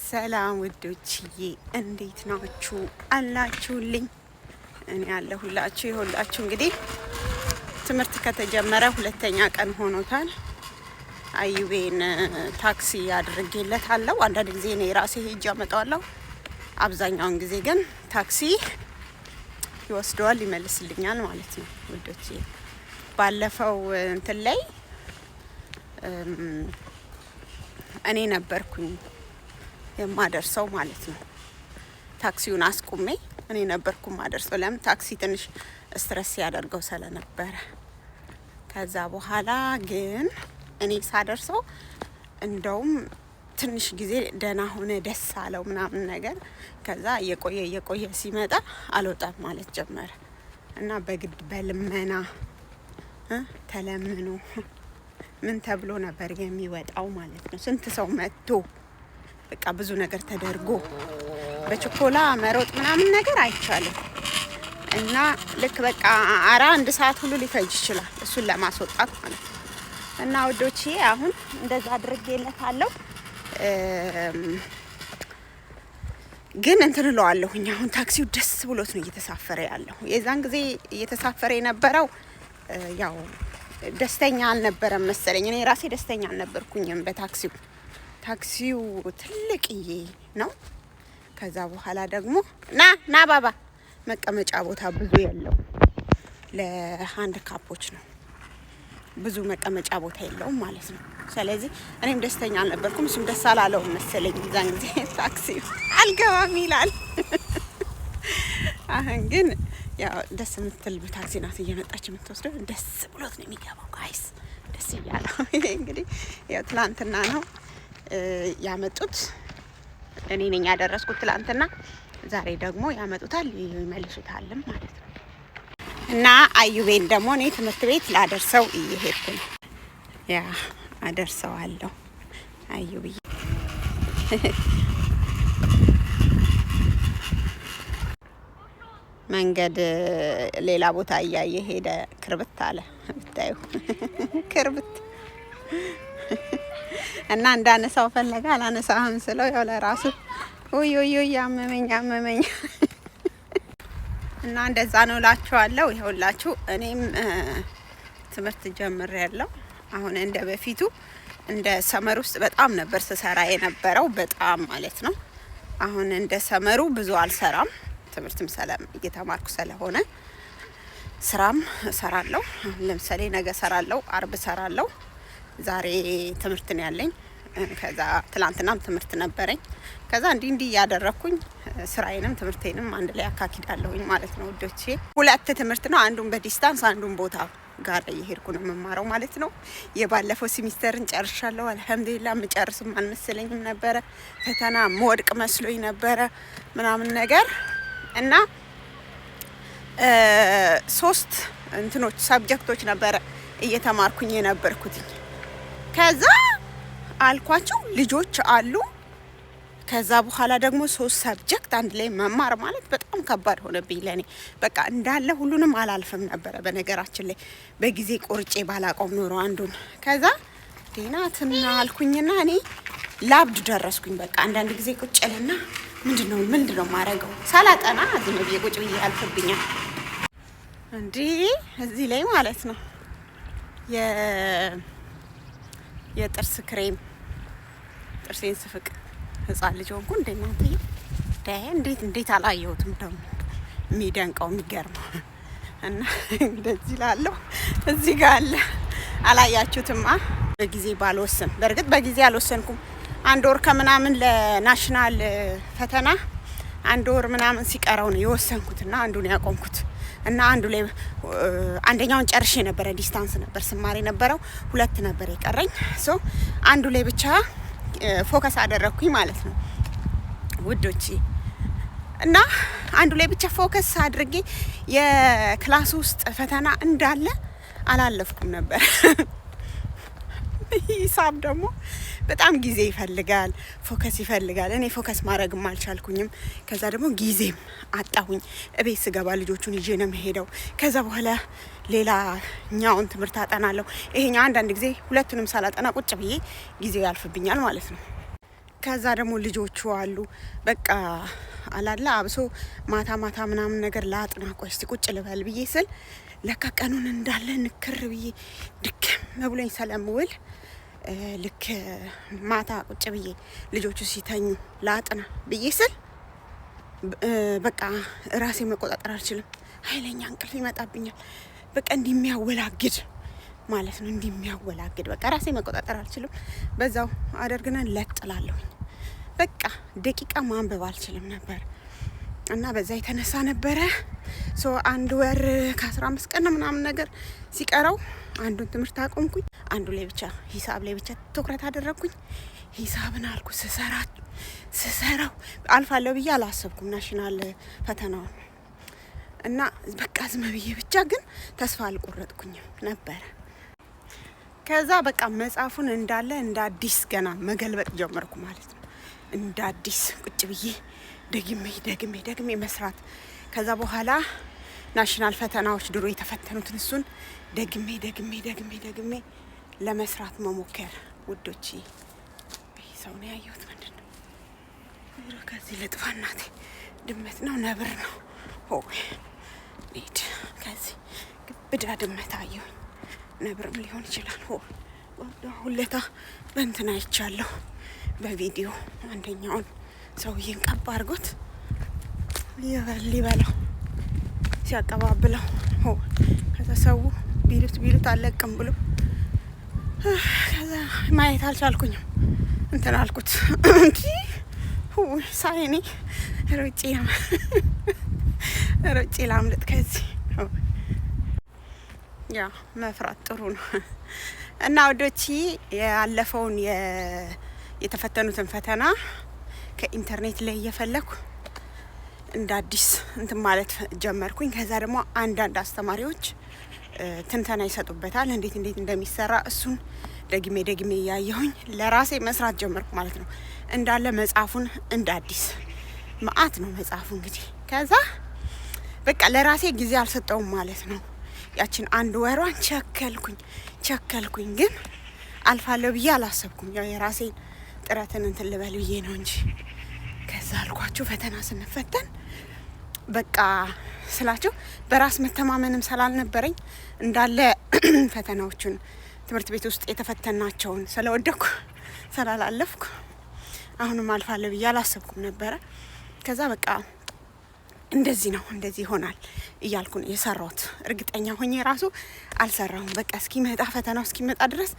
ሰላም ውዶችዬ እንዴት ናችሁ? አላችሁልኝ? እኔ ያለሁላችሁ ይሁላችሁ። እንግዲህ ትምህርት ከተጀመረ ሁለተኛ ቀን ሆኖታል። አዩቤን ታክሲ አድርጌለታለሁ። አንዳንድ ጊዜ እኔ ራሴ ሄጄ አመጣዋለሁ። አብዛኛውን ጊዜ ግን ታክሲ ይወስደዋል፣ ይመልስልኛል ማለት ነው ውዶችዬ። ባለፈው እንትን ላይ እኔ ነበርኩኝ የማደርሰው ማለት ነው። ታክሲውን አስቁሜ እኔ ነበርኩ ማደርሰው። ለምን ታክሲ ትንሽ ስትረስ ያደርገው ስለነበረ። ከዛ በኋላ ግን እኔ ሳደርሰው እንደውም ትንሽ ጊዜ ደህና ሆነ፣ ደስ አለው ምናምን ነገር። ከዛ እየቆየ ሲመጣ አልወጣም ማለት ጀመረ እና በግድ በልመና ተለምኖ ምን ተብሎ ነበር የሚወጣው ማለት ነው። ስንት ሰው መጥቶ በቃ ብዙ ነገር ተደርጎ በችኮላ መሮጥ ምናምን ነገር አይቻልም። እና ልክ በቃ አንድ ሰዓት ሁሉ ሊፈጅ ይችላል እሱን ለማስወጣት ማለት ነው። እና ወዶቼ አሁን እንደዛ አድርጌለታለሁ። ግን እንትን እለዋለሁኝ አሁን ታክሲው ደስ ብሎት ነው እየተሳፈረ ያለው። የዛን ጊዜ እየተሳፈረ የነበረው ያው ደስተኛ አልነበረም መሰለኝ። እኔ ራሴ ደስተኛ አልነበርኩኝም በታክሲው። ታክሲው ትልቅዬ ነው። ከዛ በኋላ ደግሞ ና ባባ መቀመጫ ቦታ ብዙ የለው፣ ለሃንድ ካፖች ነው፣ ብዙ መቀመጫ ቦታ የለውም ማለት ነው። ስለዚህ እኔም ደስተኛ አልነበርኩም፣ እሱም ደስ አላለውም መሰለኝ። ዛን ጊዜ ታክሲው አልገባም ይላል። አሁን ግን ያው ደስ የምትል ታክሲ ናት እየመጣች የምትወስደው። ደስ ብሎት ነው የሚገባው ጋይስ፣ ደስ እያለው። ይሄ እንግዲህ ያው ትላንትና ነው ያመጡት፣ እኔ ነኝ ያደረስኩት ትላንትና። ዛሬ ደግሞ ያመጡታል ይመልሱታልም ማለት ነው። እና አዩቤን ደግሞ እኔ ትምህርት ቤት ላደርሰው እየሄድኩ ነው። ያ አደርሰዋለሁ አዩብዬ። መንገድ ሌላ ቦታ እያየ ሄደ። ክርብት አለ ብታዩ፣ ክርብት እና እንዳነሳው ፈለገ። አላነሳህም ስለው ያው ለራሱ ኦይ አመመኝ እና እንደዛ ነው እላችኋለሁ። ይኸውላችሁ እኔም ትምህርት ጀምሬያለሁ። አሁን እንደ በፊቱ እንደ ሰመር ውስጥ በጣም ነበር ስሰራ የነበረው፣ በጣም ማለት ነው። አሁን እንደ ሰመሩ ብዙ አልሰራም። ትምህርትም ሰላም እየተማርኩ ስለሆነ ስራም እሰራለሁ። አሁን ለምሳሌ ነገ እሰራለሁ፣ አርብ እሰራለሁ። ዛሬ ትምህርት ነው ያለኝ። ከዛ ትላንትናም ትምህርት ነበረኝ። ከዛ እንዲህ እያደረኩኝ ስራዬንም ትምህርቴንም አንድ ላይ አካሂዳለሁኝ ማለት ነው ውዶቼ። ሁለት ትምህርት ነው፣ አንዱን በዲስታንስ አንዱን ቦታ ጋር እየሄድኩ ነው የምማረው ማለት ነው። የባለፈው ሲሚስተርን ጨርሻለሁ አልሐምዱሊላህ። የምጨርስም አልመሰለኝም ነበረ፣ ፈተና መወድቅ መስሎኝ ነበረ ምናምን ነገር እና 3 እንትኖች ሰብጀክቶች ነበረ እየተማርኩኝ የነበርኩት። ከዛ አልኳቸው ልጆች አሉ። ከዛ በኋላ ደግሞ 3 ሰብጀክት አንድ ላይ መማር ማለት በጣም ከባድ ሆነብኝ ለኔ። በቃ እንዳለ ሁሉንም አላልፍም ነበረ በነገራችን ላይ በጊዜ ቆርጬ ባላቆም ኖሮ አንዱን። ከዛ ዴናትና አልኩኝና እኔ ላብድ ደረስኩኝ። በቃ አንዳንድ ጊዜ ቁጭልና ምንድነው ማረገው ሳላጠና ዝም ብዬ ቁጭ ብዬ ያልፍብኛል። እንዴ እዚህ ላይ ማለት ነው የጥርስ ክሬም ጥርሴን ስፍቅ ህፃን ልጅ ሆንኩ እንደናንተ እንዴት አላየሁትም ደግሞ የሚደንቀው የሚገርመው። እና እንደዚህ ላለው እዚህ ጋር አለ አላያችሁትማ። በጊዜ ባልወሰን፣ በእርግጥ በጊዜ አልወሰንኩም። 1 ወር ከምናምን ለናሽናል ፈተና 1 ወር ምናምን ሲቀረው ነው የወሰንኩትና አንዱን ያቆምኩት። እና አንዱ ላይ አንደኛውን ጨርሼ ነበረ፣ ዲስታንስ ነበር ስማር የነበረው፣ 2 ነበር የቀረኝ። ሶ አንዱ ላይ ብቻ ፎከስ አደረኩኝ ማለት ነው ውዶቼ። እና አንዱ ላይ ብቻ ፎከስ አድርጌ የክላስ ውስጥ ፈተና እንዳለ አላለፍኩም ነበር። ሂሳብ ደግሞ በጣም ጊዜ ይፈልጋል፣ ፎከስ ይፈልጋል። እኔ ፎከስ ማድረግም አልቻልኩኝም። ከዛ ደግሞ ጊዜም አጣሁኝ። እቤት ስገባ ልጆቹን ይዤ ነው የምሄደው። ከዛ በኋላ ሌላኛውን ትምህርት አጠናለሁ። ይሄኛው አንዳንድ ጊዜ ሁለቱንም ሳላጠና ቁጭ ብዬ ጊዜው ያልፍብኛል ማለት ነው። ከዛ ደግሞ ልጆቹ አሉ። በቃ አላላ አብሶ ማታ ማታ ምናምን ነገር ላጥና ቆይ እስቲ ቁጭ ልበል ብዬ ስል ለካ ቀኑን እንዳለ ንክር ብዬ ድክም ብሎኝ ስለምውል ልክ ማታ ቁጭ ብዬ ልጆቹ ሲተኙ ላጥና ብዬ ስል በቃ ራሴ መቆጣጠር አልችልም። ኃይለኛ እንቅልፍ ይመጣብኛል። በቃ እንደሚያወላግድ ማለት ነው። እንደሚያወላግድ በቃ ራሴ መቆጣጠር አልችልም። በዛው አደርግና ለጥላለሁኝ። በቃ ደቂቃ ማንበብ አልችልም ነበር እና በዛ የተነሳ ነበረ አንድ ወር ከ15 ቀን ምናምን ነገር ሲቀረው አንዱን ትምህርት አቆምኩኝ። አንዱ ላይ ብቻ ሂሳብ ላይ ብቻ ትኩረት አደረግኩኝ። ሂሳብን አልኩ ስሰራው አልፋለሁ ብዬ አላሰብኩም ናሽናል ፈተናውን እና በቃ ዝም ብዬ ብቻ ግን ተስፋ አልቆረጥኩኝም ነበረ። ከዛ በቃ መጽሐፉን እንዳለ እንደ አዲስ ገና መገልበጥ ጀመርኩ ማለት ነው። እንደ አዲስ ቁጭ ብዬ ደግሜ መስራት። ከዛ በኋላ ናሽናል ፈተናዎች ድሮ የተፈተኑትን እሱን ደግሜ ለመስራት መሞከር። ውዶች ሰው ነው ያየሁት። ምንድን ነው ከዚህ ልጥፋ? እናቴ ድመት ነው ነብር ነው? ሄድ ከዚህ ግብዳ ድመት አየሁኝ። ነብርም ሊሆን ይችላል። ሁለታ በእንትና አይቻለሁ በቪዲዮ አንደኛውን ሰውዬን ቀባ አድርጎት ሊበላው ሲያቀባብለው ከዛ ሰው ቢሉት አለቅም ብሎ ከዛ ማየት አልቻልኩኝም። እንትን አልኩት ሳይኔ ሮጬ ላምልጥ ከዚህ። ያ መፍራት ጥሩ ነው እና ወዶቺ ያለፈውን የተፈተኑትን ፈተና ከኢንተርኔት ላይ እየፈለኩ እንደ አዲስ እንትን ማለት ጀመርኩኝ። ከዛ ደግሞ አንዳንድ አስተማሪዎች ትንተና ይሰጡበታል እንዴት እንደሚሰራ እሱን ደግሜ እያየሁኝ ለራሴ መስራት ጀመርኩ ማለት ነው። እንዳለ መጽሐፉን እንደ አዲስ መአት ነው መጽሐፉ እንግዲህ። ከዛ በቃ ለራሴ ጊዜ አልሰጠውም ማለት ነው። ያችን አንድ ወሯን ቸከልኩኝ ግን አልፋለሁ ብዬ አላሰብኩም። ያው የራሴን ጥረትን እንትን ልበል ብዬ ነው እንጂ። ከዛ አልኳችሁ ፈተና ስንፈተን በቃ ስላችሁ በራስ መተማመንም ስላልነበረኝ እንዳለ ፈተናዎቹን ትምህርት ቤት ውስጥ የተፈተናቸውን ስለወደኩ ስላላለፍኩ አሁንም አልፋለሁ ብዬ አላሰብኩም ነበረ። ከዛ በቃ እንደዚህ ይሆናል እያልኩ ነው የሰራሁት። እርግጠኛ ሆኜ ራሱ አልሰራሁም። በቃ ፈተናው እስኪመጣ ድረስ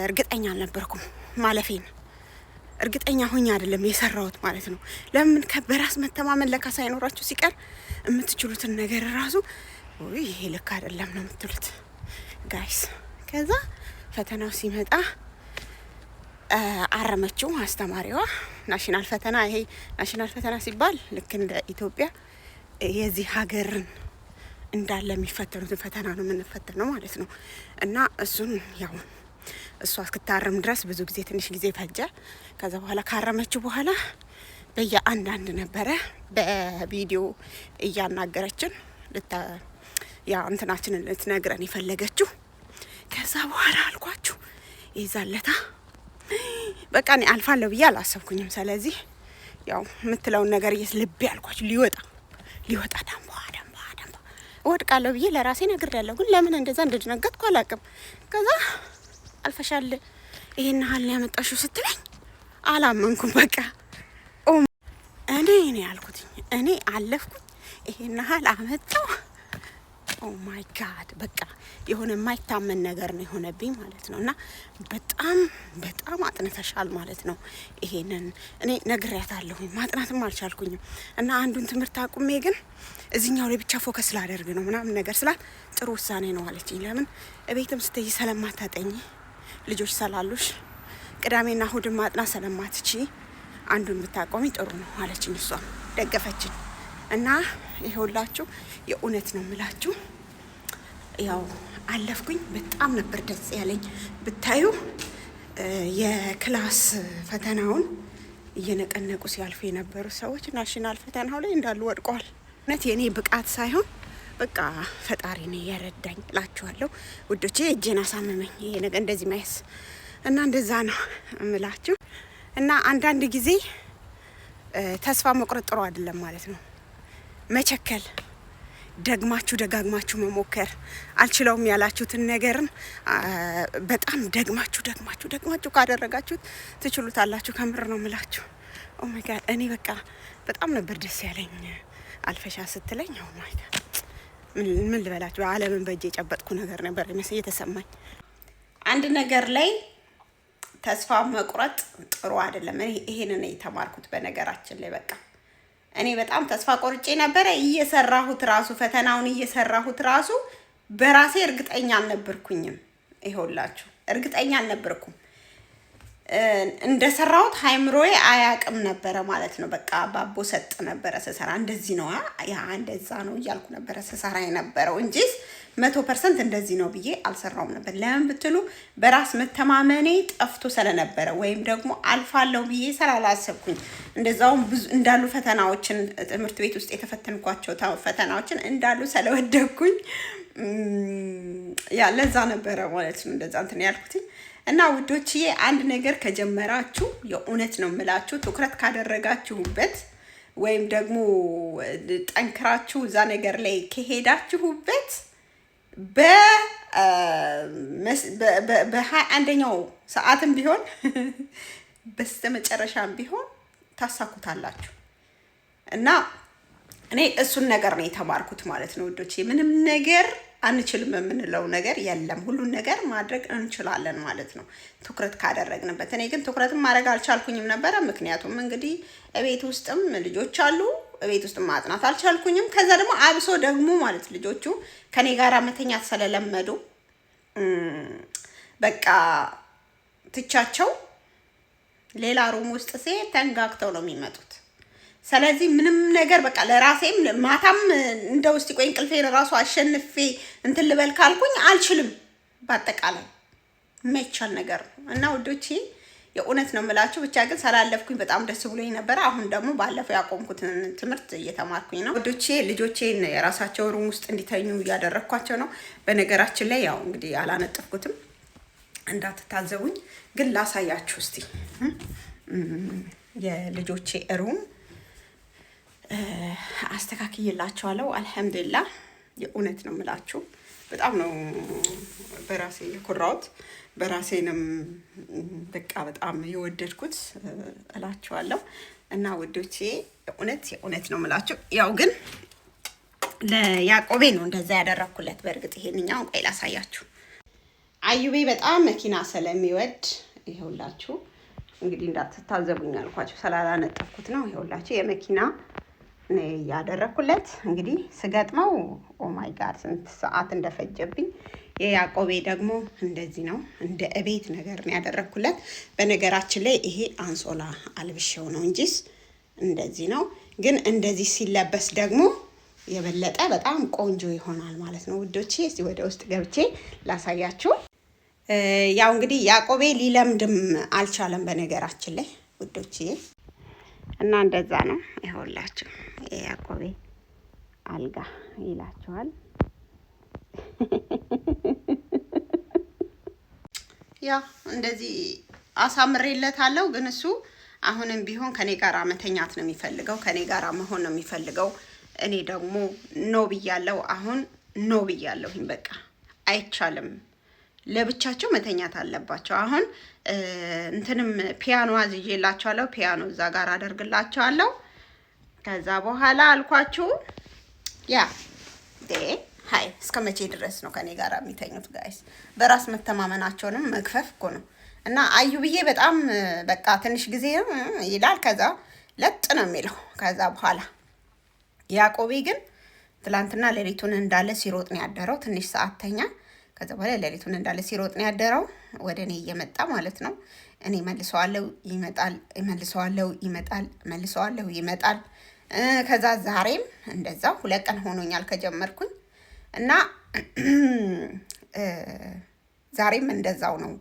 እርግጠኛ አልነበርኩም ማለፌን። እርግጠኛ ሆኜ አይደለም የሰራሁት ማለት ነው። ለምን በራስ መተማመን ለካ ሳይኖራችሁ ሲቀር የምትችሉትን ነገር ራሱ ይሄ ልክ አይደለም ነው የምትሉት ጋይስ። ከዛ ፈተናው ሲመጣ አረመችው አስተማሪዋ። ናሽናል ፈተና ሲባል ልክ እንደ ኢትዮጵያ የዚህ ሀገርን እንዳለ የሚፈተኑትን ፈተና ነው የምንፈተነው ማለት ነው። እና እሱን ያው እሷ እስክታረም ድረስ ብዙ ጊዜ ትንሽ ጊዜ ፈጀ። ከዛ በኋላ ካረመችው በኋላ በየአንዳንድ ነበረ በቪዲዮ እያናገረችን እንትናችንን ልትነግረን የፈለገችው። ከዛ በኋላ አልኳችሁ ይዛለታ በቃ እኔ አልፋለሁ ብዬ አላሰብኩኝም። ስለዚህ ያው የምትለውን ነገር ልቤ አልኳችሁ ሊወጣ ዳምባ እወድቃለሁ ብዬ ለራሴ ነግሬያለሁ። ግን ለምን እንደዛ እንደደነገጥኩ አላውቅም። ከዛ አልፈሻል ይሄን ሀል ያመጣሽው ስትለኝ አላመንኩም። በቃ እኔ ያልኩት እኔ አለፍኩኝ ይሄን ሀል አመጣው። ኦ ማይ ጋድ በቃ የሆነ የማይታመን ነገር ነው የሆነብኝ ማለት ነው። እና በጣም አጥንተሻል ማለት ነው። ይሄንን እኔ ነግሬያታለሁ። ማጥናትም አልቻልኩኝም። እና አንዱን ትምህርት አቁሜ ግን እዚህኛው ላይ ብቻ ፎከስ ላደርግ ነው ምናምን ነገር ስላት ጥሩ ውሳኔ ነው አለችኝ። ለምን እቤትም ስትይ ስለማታጠኝ ልጆች ስላሉሽ ቅዳሜና እሁድን ማጥናት ስለማትቺ አንዱን ብታቆሚ ጥሩ ነው አለችኝ። እሷም ደገፈችኝ። እና ይኸውላችሁ የእውነት ነው የምላችሁ ያው አለፍኩኝ። በጣም ነበር ደስ ያለኝ። ብታዩ የክላስ ፈተናውን እየነቀነቁ ሲያልፉ የነበሩ ሰዎች ናሽናል ፈተናው ላይ እንዳሉ ወድቀዋል። እውነት የኔ ብቃት ሳይሆን በቃ ፈጣሪ ነው የረዳኝ እላችኋለሁ ውዶቼ። እጄን አሳመመኝ ይሄ ነገር እንደዚህ ማየስ እና እንደዛ ነው እምላችሁ። እና አንዳንድ ጊዜ ተስፋ መቁረጥ ጥሩ አይደለም ማለት ነው። መቸከል፣ ደግማችሁ ደጋግማችሁ መሞከር፣ አልችለውም ያላችሁትን ነገርን በጣም ደግማችሁ ካደረጋችሁት ትችሉታላችሁ። ከምር ነው የምላችሁ። ኦ ማይ ጋድ እኔ በቃ በጣም ነበር ደስ ያለኝ አልፈሻ ስትለኝ። ኦ ማይ ጋድ ምን ልበላችሁ፣ ዓለምን በእጄ የጨበጥኩ ነገር ነበር የተሰማኝ። አንድ ነገር ላይ ተስፋ መቁረጥ ጥሩ አይደለም። ይሄንን የተማርኩት በነገራችን ላይ በቃ እኔ በጣም ተስፋ ቆርጬ ነበረ። ፈተናውን እየሰራሁት ራሱ በራሴ እርግጠኛ አልነበርኩኝም። ይኸውላችሁ እርግጠኛ አልነበርኩም። እንደሰራሁት ሃይምሮዬ አያቅም ነበረ ማለት ነው። በቃ ባቦ ሰጥ ነበረ ስሰራ፣ እንደዚህ ነው እንደዛ ነው እያልኩ ነበረ ስሰራ የነበረው እንጂ 100% እንደዚህ ነው ብዬ አልሰራውም ነበር። ለምን ብትሉ በራስ መተማመኔ ጠፍቶ ስለነበረ ወይም ደግሞ አልፋለሁ ብዬ ስላላሰብኩኝ፣ እንደዛውም ብዙ እንዳሉ ፈተናዎችን ትምህርት ቤት ውስጥ የተፈተንኳቸው ፈተናዎችን እንዳሉ ስለወደኩኝ ለዛ ነበረ ማለት ነው እንደዛ እንትን ያልኩትኝ። እና ውዶችዬ አንድ ነገር ከጀመራችሁ የእውነት ነው የምላችሁ ትኩረት ካደረጋችሁበት ወይም ደግሞ ጠንክራችሁ እዛ ነገር ላይ ከሄዳችሁበት በ21ኛው ሰዓትም ቢሆን በስተመጨረሻም ቢሆን ታሳኩታላችሁ። እና እኔ እሱን ነገር ነው የተማርኩት ማለት ነው ውዶቼ። ምንም ነገር አንችልም የምንለው ነገር የለም። ሁሉን ነገር ማድረግ እንችላለን ማለት ነው ትኩረት ካደረግንበት። እኔ ግን ትኩረትም ማድረግ አልቻልኩኝም ነበረ። ምክንያቱም እንግዲህ እቤት ውስጥም ልጆች አሉ፣ እቤት ውስጥ ማጥናት አልቻልኩኝም። ከዛ ደግሞ አብሶ ደግሞ ማለት ልጆቹ ከኔ ጋር መተኛት ስለለመዱ በቃ ትቻቸው ሌላ ሩም ውስጥ ሲሄድ ተንጋግተው ነው የሚመጡት። ስለዚህ ምንም ነገር በቃ ለራሴም ማታም እንደው እስቲ ቆይ እንቅልፌን ራሱ አሸንፌ እንትን ልበል ካልኩኝ አልችልም። በአጠቃላይ የማይቻል ነገር ነው። እና ውዶቼ የእውነት ነው የምላችሁ። ብቻ ግን ስላለፍኩኝ በጣም ደስ ብሎኝ ነበር። አሁን ደግሞ ባለፈው ያቆምኩትን ትምህርት እየተማርኩኝ ነው ውዶቼ። ልጆቼን የራሳቸው ሩም ውስጥ እንዲተኙ እያደረግኳቸው ነው። በነገራችን ላይ ያው እንግዲህ አላነጥፍኩትም እንዳትታዘቡኝ፣ ግን ላሳያችሁ እስቲ የልጆቼ ሩም አስተካክዬላችኋለሁ። አልሐምዱሊላህ የእውነት ነው የምላችሁ። በጣም ነው በራሴ የኮራሁት፣ በራሴንም በቃ በጣም የወደድኩት እላችኋለሁ። እና ውዶቼ የእውነት ነው የምላችሁ። ያው ግን ለያዕቆቤ ነው እንደዛ ያደረኩለት። በእርግጥ ይሄንኛው ቆይ ላሳያችሁ። አዩቤ በጣም መኪና ስለሚወድ ይኸውላችሁ እንግዲህ እንዳትታዘቡኝ አልኳችሁ ስላላነጠፍኩት ነው። ይኸውላችሁ የመኪና ያደረኩለት እንግዲህ ስገጥመው ኦ ማይ ጋድ ስንት ሰዓት እንደፈጀብኝ። የያዕቆቤ ደግሞ እንደዚህ ነው፣ እንደ እቤት ነገር ነው ያደረኩለት። በነገራችን ላይ ይሄ አንሶላ አልብሼው ነው እንጂስ እንደዚህ ነው። ግን እንደዚህ ሲለበስ ደግሞ የበለጠ በጣም ቆንጆ ይሆናል ማለት ነው ውዶቼ። እስቲ ወደ ውስጥ ገብቼ ላሳያችሁ። ያው እንግዲህ ያዕቆቤ ሊለምድም አልቻለም በነገራችን ላይ ውዶቼ። እና እንደዛ ነው ይኸውላችሁ የያዕቆቤ አልጋ ይላችኋል። ያ እንደዚህ አሳምሬለታለሁ። ግን እሱ አሁንም ቢሆን ከኔ ጋር መተኛት ነው የሚፈልገው፣ ከኔ ጋር መሆን ነው የሚፈልገው። እኔ ደግሞ ኖ ብያለሁ። አሁን ኖ ብያለሁኝ። በቃ አይቻልም፣ ለብቻቸው መተኛት አለባቸው። አሁን እንትንም ፒያኖ አዝዤላቸዋለሁ። ፒያኖ እዛ ጋር አደርግላቸዋለሁ። ከዛ በኋላ አልኳችሁ ያ ሀይ እስከ መቼ ድረስ ነው ከኔ ጋር የሚተኙት ጋይስ? በራስ መተማመናቸውንም መግፈፍ እኮ ነው። እና አዩ ብዬ በጣም በቃ ትንሽ ጊዜ ይላል፣ ከዛ ለጥ ነው የሚለው። ከዛ በኋላ ያዕቆቤ ግን ትላንትና ሌሊቱን እንዳለ ሲሮጥ ነው ያደረው። ትንሽ ሰዓት ተኛ። ከዛ በኋላ ሌሊቱን እንዳለ ሲሮጥ ነው ያደረው፣ ወደ እኔ እየመጣ ማለት ነው። እኔ መልሰዋለሁ፣ ይመጣል፣ መልሰዋለሁ፣ ይመጣል፣ መልሰዋለሁ፣ ይመጣል። ከዛ ዛሬም እንደዛው 2 ቀን ሆኖኛል ከጀመርኩኝ እና ዛሬም እንደዛው ነው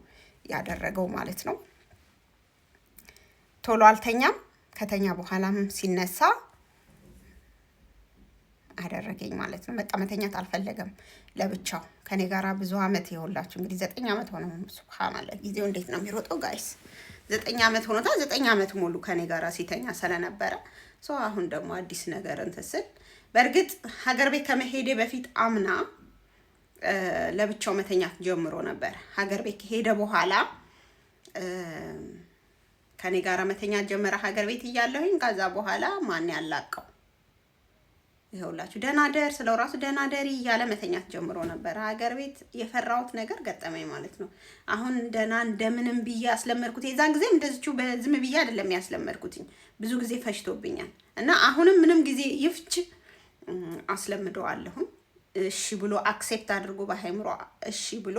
ያደረገው ማለት ነው። ቶሎ አልተኛም። ከተኛ በኋላም ሲነሳ አደረገኝ ማለት ነው። በቃ መተኛት አልፈለገም ለብቻው። ከኔ ጋራ ብዙ አመት ይኸውላችሁ እንግዲህ 9 አመት ሆነው። ሱብሃንአላህ ጊዜው እንዴት ነው የሚሮጠው ጋይስ! 9 ዓመት ሆኖታል። 9 ዓመት ሙሉ ከኔ ጋር ሲተኛ ስለነበረ አሁን ደግሞ አዲስ ነገር እንትን ስል በእርግጥ ሀገር ቤት ከመሄዴ በፊት አምና ለብቻው መተኛት ጀምሮ ነበር። ሀገር ቤት ከሄደ በኋላ ከኔ ጋር መተኛት ጀመረ ሀገር ቤት እያለሁኝ። ከዛ በኋላ ማን ያላቀው ይኸውላችሁ ደናደር ስለው ራሱ ደናደሪ እያለ መተኛት ጀምሮ ነበር። ሀገር ቤት የፈራሁት ነገር ገጠመኝ ማለት ነው። አሁን ደና እንደምንም ብዬ አስለመድኩት። የዛን ጊዜ እንደዚሁ በዝም ብዬ አይደለም ያስለመድኩትኝ፣ ብዙ ጊዜ ፈጅቶብኛል እና አሁንም ምንም ጊዜ ይፍች አስለምደዋለሁ። እሺ ብሎ አክሴፕት አድርጎ በሃይምሮ እሺ ብሎ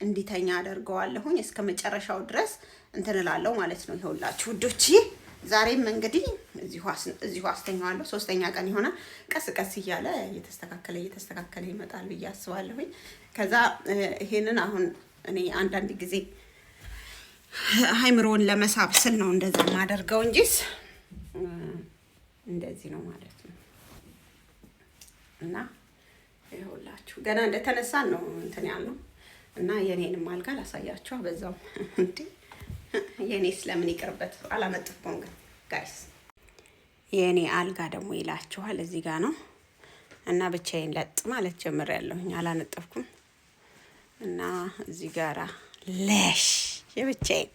እንዲተኛ አደርገዋለሁኝ እስከ መጨረሻው ድረስ እንትን እላለሁ ማለት ነው። ይኸውላችሁ ውዶቼ ዛሬም እንግዲህ እዚሁ አስተኛዋለሁ። 3ኛ ቀን ይሆናል። ቀስ ቀስ እያለ እየተስተካከለ ይመጣል ብዬ አስባለሁኝ። ከዛ ይሄንን አሁን እኔ አንዳንድ ጊዜ ሃይምሮን ለመሳብ ስል ነው እንደዛ ማደርገው እንጂስ እንደዚህ ነው ማለት ነው። እና ይኸውላችሁ ገና እንደተነሳን ነው እንትን ያልነው እና የኔንም አልጋ ላሳያችሁ በዛው እንዴ የኔ ስለምን ይቅርበት አላነጥፍኩም። ግን ጋይስ የኔ አልጋ ደግሞ ይላችኋል እዚህ ጋር ነው እና ብቻዬን ለጥ ማለት ጀምሬያለሁኝ። አላነጥፍኩም እና እዚህ ጋራ ለሽ የብቻዬን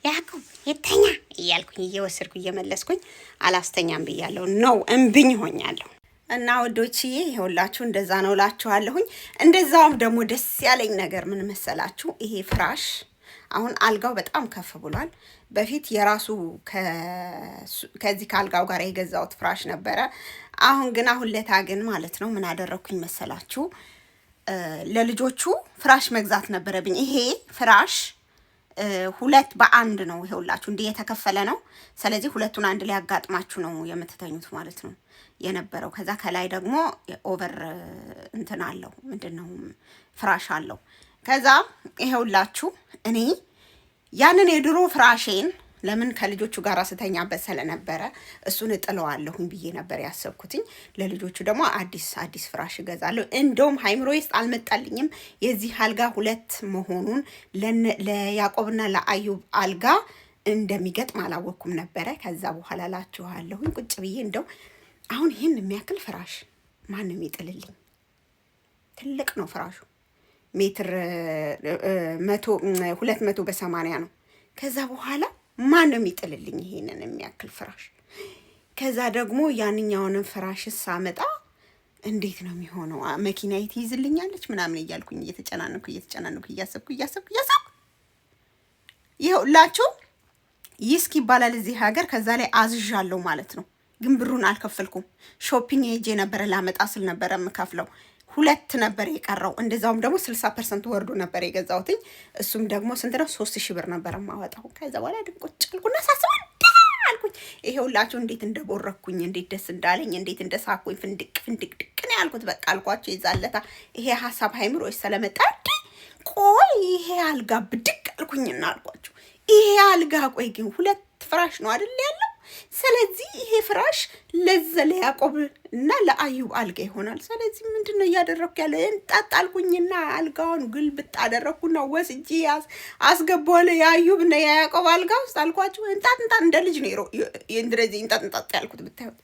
ያዕቆብ የተኛ እያልኩኝ እየወሰድኩ እየመለስኩኝ አላስተኛም ብያለሁ ነው እምብኝ ሆኛለሁ። እና ወዶችዬ ይኸውላችሁ እንደዛ ነው እላችኋለሁኝ። እንደዛውም ደግሞ ደስ ያለኝ ነገር ምን መሰላችሁ? ይሄ ፍራሽ አሁን አልጋው በጣም ከፍ ብሏል። በፊት የራሱ ከዚህ ከአልጋው ጋር የገዛሁት ፍራሽ ነበረ። አሁን ለታ ግን ማለት ነው ምን አደረኩኝ መሰላችሁ? ለልጆቹ ፍራሽ መግዛት ነበረብኝ። ይሄ ፍራሽ 2 በ1 ነው። ይኸውላችሁ እንዲህ የተከፈለ ነው። ስለዚህ ሁለቱን አንድ ላይ አጋጥማችሁ ነው የምትተኙት ማለት ነው የነበረው። ከዛ ከላይ ደግሞ ኦቨር እንትን አለው ምንድነው ፍራሽ አለው። ከዛ ይኸውላችሁ እኔ ያንን የድሮ ፍራሼን ለምን ከልጆቹ ጋር ስተኛበት ስለነበረ እሱን እጥለዋለሁኝ ብዬ ነበር ያሰብኩትኝ። ለልጆቹ ደግሞ አዲስ ፍራሽ እገዛለሁ። እንደውም ሃይምሮ ውስጥ አልመጣልኝም የዚህ አልጋ 2 መሆኑን ለያዕቆብና ለአዩብ አልጋ እንደሚገጥም አላወኩም ነበረ። ከዛ በኋላ ላችኋለሁኝ ቁጭ ብዬ እንደው አሁን ይሄን የሚያክል ፍራሽ ማንም ይጥልልኝ? ትልቅ ነው ፍራሹ ሜትር 200 በ80 ነው። ከዛ በኋላ ማን ነው የሚጥልልኝ ይሄንን የሚያክል ፍራሽ? ከዛ ደግሞ ያንኛውንም ፍራሽ ሳመጣ እንዴት ነው የሚሆነው? መኪናዬ ትይዝልኛለች ምናምን እያልኩኝ እየተጨናነኩ እያሰብኩ ይኸውላችሁ ይስክ ይባላል እዚህ ሀገር። ከዛ ላይ አዝዣለሁ ማለት ነው። ግን ብሩን አልከፈልኩም። ሾፒንግ ሄጄ ነበረ ላመጣ ስል ነበረ የምከፍለው 2 ነበር የቀረው። እንደዛውም ደግሞ 60% ወርዶ ነበር የገዛሁትኝ። እሱም ደግሞ ስንት ነው? 3000 ብር ነበር የማወጣው። ከዛ በኋላ ድንቆጭ አልኩና ሳስበን አልኩኝ። ይሄውላችሁ እንዴት እንደቦረኩኝ፣ እንዴት ደስ እንዳለኝ፣ እንዴት እንደሳኩኝ ፍንድቅ ነው ያልኩት። በቃ አልኳችሁ የዛለታ ይሄ ሀሳብ ሃይምሮች ስለመጣ ቆይ ይሄ አልጋ ብድቅ አልኩኝና አልኳችሁ ይሄ አልጋ ቆይ ግን 2 ፍራሽ ነው አይደል ያለው? ስለዚህ ይሄ ፍራሽ ለያዕቆብ እና ለአዩብ አልጋ ይሆናል። ስለዚህ ምንድነው እያደረኩ ያለ? እንጣጣልኩኝና አልጋውን ግልብጥ አደረኩና ወስጄ አስገባው ለአዩብ እና የያዕቆብ አልጋ ውስጥ አልኳችሁ። እንጣጥ እንደ ልጅ ነው እንደዚህ እንጣጥ ያልኩት ብታዩት።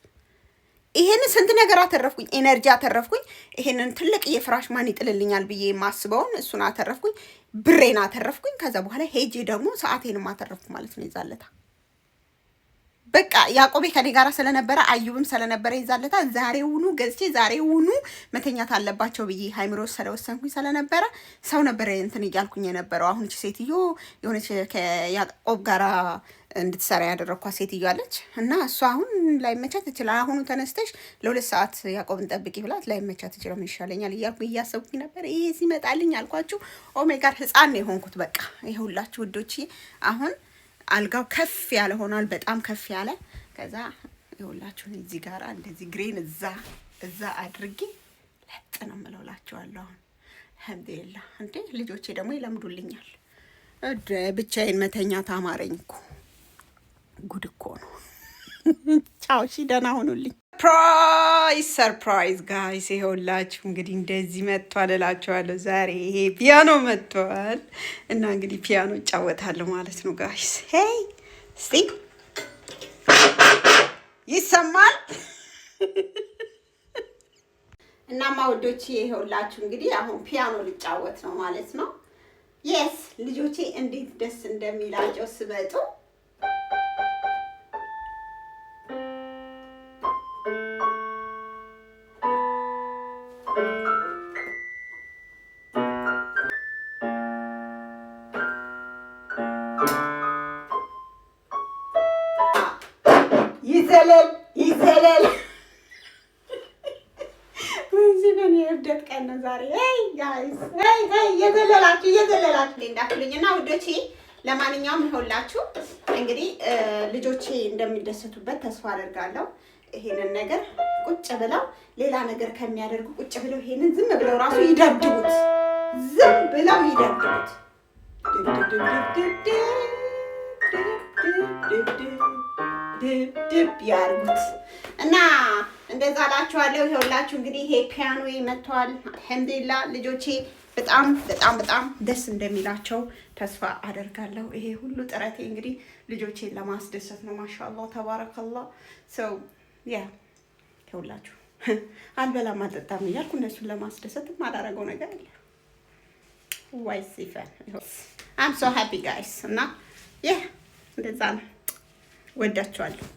ይሄን ስንት ነገር አተረፍኩኝ፣ ኤነርጂ አተረፍኩኝ። ይሄንን ትልቅ የፍራሽ ማን ይጥልልኛል ብዬ ማስበውን እሱን አተረፍኩኝ፣ ብሬን አተረፍኩኝ። ከዛ በኋላ ሄጄ ደግሞ ሰዓቴንም አተረፍኩ ማለት ነው ይዛለታ። በቃ ያዕቆብ ከኔ ጋር ስለነበረ አዩብም ስለነበረ ይዛለታ ዛሬውኑ ገዝቼ ዛሬውኑ መተኛት አለባቸው ብዬ ሃይምሮ ስለወሰንኩኝ ስለነበረ ሰው ነበር እንትን እያልኩኝ የነበረው። አሁን እቺ ሴትዮ የሆነች ከያዕቆብ ጋር እንድትሰራ ያደረኳት ሴትዮ አለች እና እሷ አሁን ላይመቻት ይችላል። አሁኑ ተነስተሽ ለ2 ሰዓት ያዕቆብን ጠብቂ ብላት ላይመቻት ይችላል። ምን ይሻለኛል እያልኩኝ እያሰብኩኝ ነበር። ይሄ ሲመጣልኝ አልኳችሁ ኦ ማይ ጋድ ህፃን ነው የሆንኩት። በቃ ይኸውላችሁ ውዶቼ አሁን አልጋው ከፍ ያለ ሆኗል፣ በጣም ከፍ ያለ። ከዛ ይኸውላችሁ እዚህ ጋር እንደዚህ ግሬን እዛ አድርጌ ለጥ ነው የምለውላችኋለሁ። አሁን አልሐምዱሊላህ እንዴ ልጆቼ ደግሞ ይለምዱልኛል። ብቻዬን መተኛት አማረኝ እኮ ጉድ እኮ ነው። ቻው፣ እሺ ደህና ሁኑልኝ። ሰርፕራይዝ ጋይስ፣ ይኸውላችሁ እንግዲህ እንደዚህ መጥቷል እላችኋለሁ። ዛሬ ይሄ ፒያኖ መጥቷል እና እንግዲህ ፒያኖ እጫወታለሁ ማለት ነው ጋይስ። ሄይ እስቲ ይሰማል እናማ ውዶቼ፣ ይኸውላችሁ እንግዲህ አሁን ፒያኖ ልጫወት ነው ማለት ነው። የስ ልጆቼ እንዴት ደስ እንደሚላቸው ስመጡ ይዘለል ወይስ በኔ እብደት ቀን ነው ዛሬ? ሄይ ጋይስ፣ ሄይ እየዘለላችሁ እንዳትሉኝና ውዶቼ፣ ለማንኛውም ይኸውላችሁ እንግዲህ ልጆቼ እንደሚደሰቱበት ተስፋ አደርጋለሁ። ይሄንን ነገር ቁጭ ብለው ሌላ ነገር ከሚያደርጉ ቁጭ ብለው ይሄንን ዝም ብለው ራሱ ይደብድቡት፣ ዝም ብለው ይደብድቡት። ድብ ያርጉት እና እንደዛ እላችኋለሁ። ይኸውላችሁ እንግዲህ ይሄ ፒያኖ መጥቷል። አልሐምዱሊላህ ልጆቼ በጣም በጣም በጣም ደስ እንደሚላቸው ተስፋ አደርጋለሁ። ይሄ ሁሉ ጥረቴ እንግዲህ ልጆቼን ለማስደሰት ነው። ማሻአላህ ተባረከላህ። ሰው ያ ይኸውላችሁ አልበላም አልጠጣም እያልኩ እነሱን ለማስደሰት የማላደርገው ነገር አለ ወይ? ሲፈን አም ሶ ሃፒ ጋይስ እና ያ እንደዛ ነው። ወዳችኋለሁ።